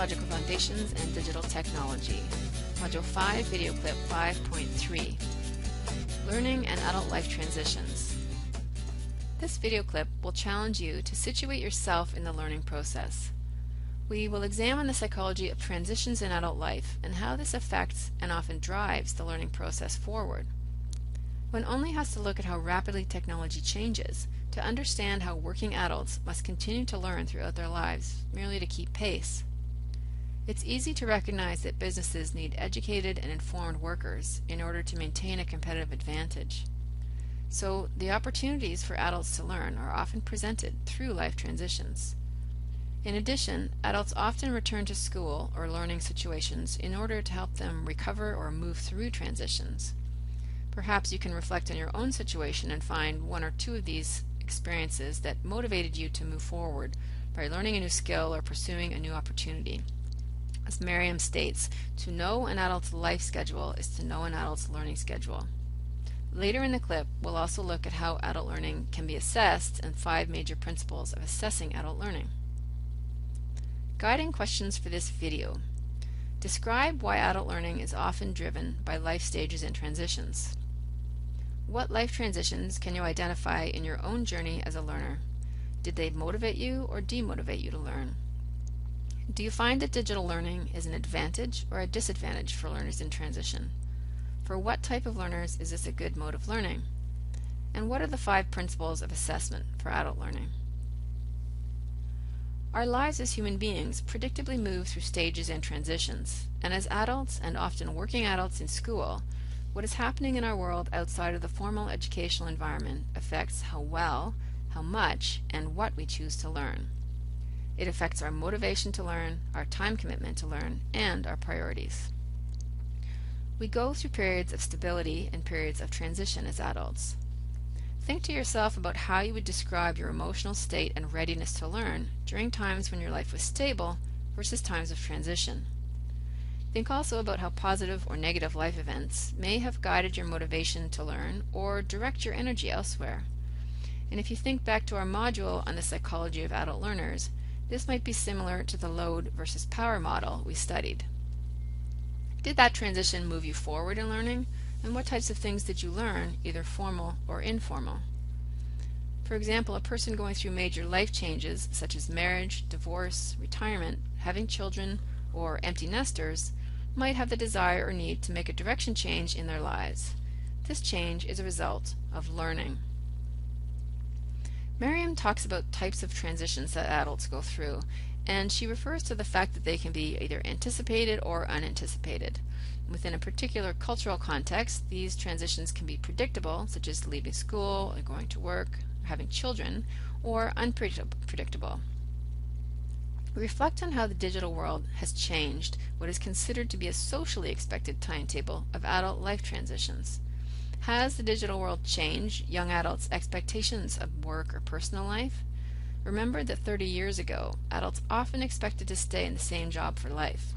Technological Foundations and Digital Technology, Module 5, Video Clip 5.3, Learning and Adult Life Transitions. This video clip will challenge you to situate yourself in the learning process. We will examine the psychology of transitions in adult life and how this affects and often drives the learning process forward. One only has to look at how rapidly technology changes to understand how working adults must continue to learn throughout their lives merely to keep pace. It's easy to recognize that businesses need educated and informed workers in order to maintain a competitive advantage. So the opportunities for adults to learn are often presented through life transitions. In addition, adults often return to school or learning situations in order to help them recover or move through transitions. Perhaps you can reflect on your own situation and find one or two of these experiences that motivated you to move forward by learning a new skill or pursuing a new opportunity. As Merriam states, to know an adult's life schedule is to know an adult's learning schedule. Later in the clip, we'll also look at how adult learning can be assessed and 5 major principles of assessing adult learning. Guiding questions for this video. Describe why adult learning is often driven by life stages and transitions. What life transitions can you identify in your own journey as a learner? Did they motivate you or demotivate you to learn? Do you find that digital learning is an advantage or a disadvantage for learners in transition? For what type of learners is this a good mode of learning? And what are the 5 principles of assessment for adult learning? Our lives as human beings predictably move through stages and transitions, and as adults and often working adults in school, what is happening in our world outside of the formal educational environment affects how well, how much, and what we choose to learn. It affects our motivation to learn, our time commitment to learn, and our priorities. We go through periods of stability and periods of transition as adults. Think to yourself about how you would describe your emotional state and readiness to learn during times when your life was stable versus times of transition. Think also about how positive or negative life events may have guided your motivation to learn or direct your energy elsewhere. And if you think back to our module on the psychology of adult learners, this might be similar to the load versus power model we studied. Did that transition move you forward in learning? And what types of things did you learn, either formal or informal? For example, a person going through major life changes such as marriage, divorce, retirement, having children, or empty nesters might have the desire or need to make a direction change in their lives. This change is a result of learning. Merriam talks about types of transitions that adults go through, and she refers to the fact that they can be either anticipated or unanticipated. Within a particular cultural context, these transitions can be predictable, such as leaving school, or going to work, or having children, or unpredictable. Reflect on how the digital world has changed what is considered to be a socially expected timetable of adult life transitions. Has the digital world changed young adults' expectations of work or personal life? Remember that 30 years ago, adults often expected to stay in the same job for life.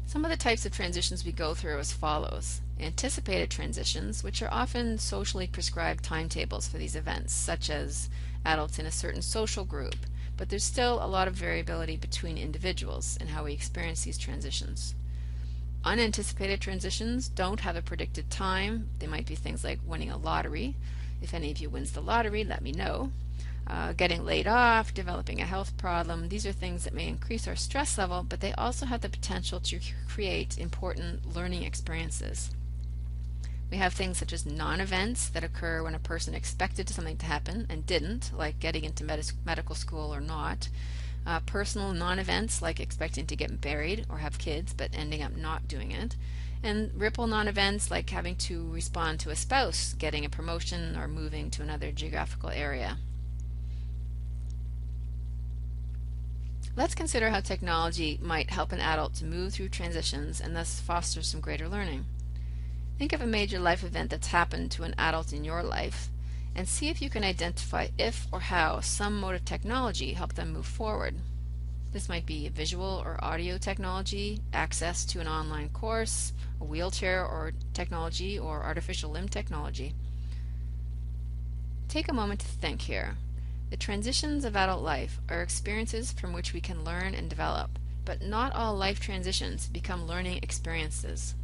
Some of the types of transitions we go through are as follows. Anticipated transitions, which are often socially prescribed timetables for these events, such as adults in a certain social group, but there's still a lot of variability between individuals in how we experience these transitions. Unanticipated transitions don't have a predicted time. They might be things like winning a lottery. If any of you wins the lottery, let me know. Getting laid off, developing a health problem, these are things that may increase our stress level, but they also have the potential to create important learning experiences. We have things such as non-events that occur when a person expected something to happen and didn't, like getting into medical school or not. Personal non-events like expecting to get married or have kids but ending up not doing it. And ripple non-events like having to respond to a spouse getting a promotion or moving to another geographical area. Let's consider how technology might help an adult to move through transitions and thus foster some greater learning. Think of a major life event that's happened to an adult in your life and see if you can identify if or how some mode of technology helped them move forward. This might be visual or audio technology, access to an online course, a wheelchair or technology, or artificial limb technology. Take a moment to think here. The transitions of adult life are experiences from which we can learn and develop, but not all life transitions become learning experiences.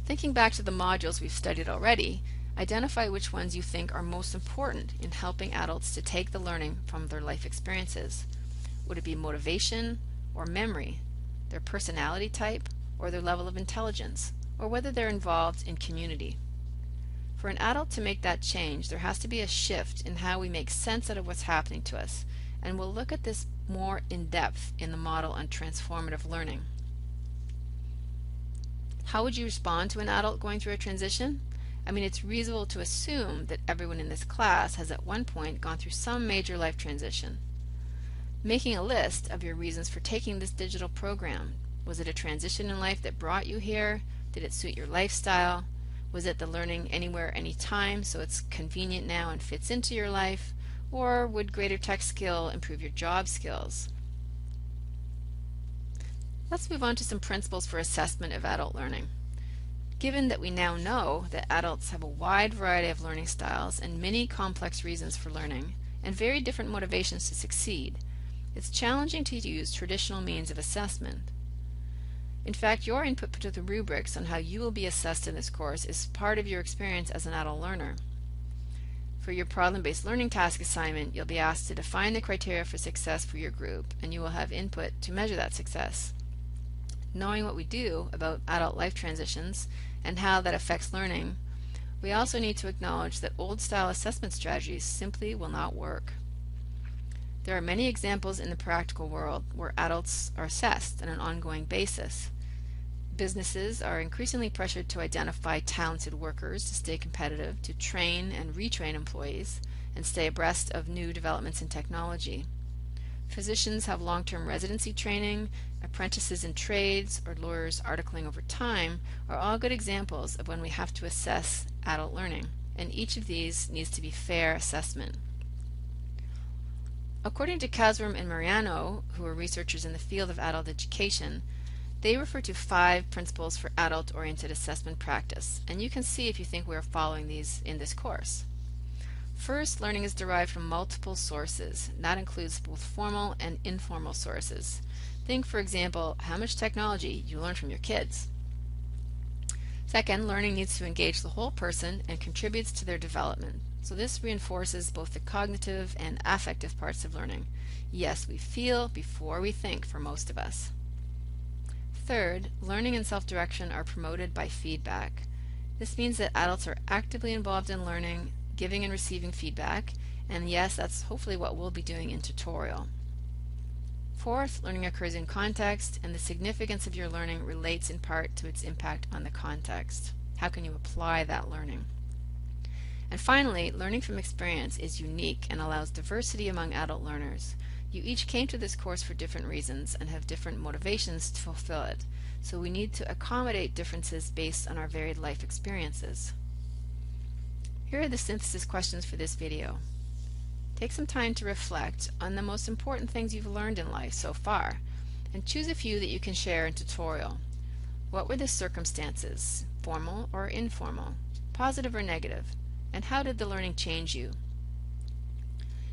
Thinking back to the modules we've studied already, identify which ones you think are most important in helping adults to take the learning from their life experiences. Would it be motivation or memory, their personality type, or their level of intelligence, or whether they're involved in community? For an adult to make that change, there has to be a shift in how we make sense out of what's happening to us, and we'll look at this more in depth in the model on transformative learning. How would you respond to an adult going through a transition? I mean, it's reasonable to assume that everyone in this class has at one point gone through some major life transition. Making a list of your reasons for taking this digital program. Was it a transition in life that brought you here? Did it suit your lifestyle? Was it the learning anywhere, anytime, so it's convenient now and fits into your life? Or would greater tech skill improve your job skills? Let's move on to some principles for assessment of adult learning. Given that we now know that adults have a wide variety of learning styles and many complex reasons for learning, and very different motivations to succeed, it's challenging to use traditional means of assessment. In fact, your input to the rubrics on how you will be assessed in this course is part of your experience as an adult learner. For your problem-based learning task assignment, you'll be asked to define the criteria for success for your group, and you will have input to measure that success. Knowing what we do about adult life transitions and how that affects learning, we also need to acknowledge that old-style assessment strategies simply will not work. There are many examples in the practical world where adults are assessed on an ongoing basis. Businesses are increasingly pressured to identify talented workers to stay competitive, to train and retrain employees, and stay abreast of new developments in technology. Physicians have long-term residency training, apprentices in trades, or lawyers articling over time are all good examples of when we have to assess adult learning, and each of these needs to be fair assessment. According to Kasrum and Mariano, who are researchers in the field of adult education, they refer to 5 principles for adult-oriented assessment practice, and you can see if you think we are following these in this course. First, learning is derived from multiple sources. That includes both formal and informal sources. Think, for example, how much technology you learn from your kids. Second, learning needs to engage the whole person and contributes to their development. So this reinforces both the cognitive and affective parts of learning. Yes, we feel before we think for most of us. Third, learning and self-direction are promoted by feedback. This means that adults are actively involved in learning, giving and receiving feedback, and yes, that's hopefully what we'll be doing in tutorial. Fourth, learning occurs in context, and the significance of your learning relates in part to its impact on the context. How can you apply that learning? And finally, learning from experience is unique and allows diversity among adult learners. You each came to this course for different reasons and have different motivations to fulfill it, so we need to accommodate differences based on our varied life experiences. Here are the synthesis questions for this video. Take some time to reflect on the most important things you've learned in life so far, and choose a few that you can share in tutorial. What were the circumstances, formal or informal, positive or negative, and how did the learning change you?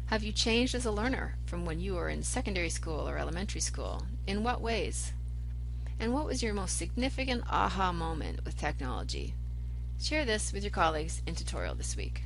Have you changed as a learner from when you were in secondary school or elementary school? In what ways? And what was your most significant aha moment with technology? Share this with your colleagues in tutorial this week.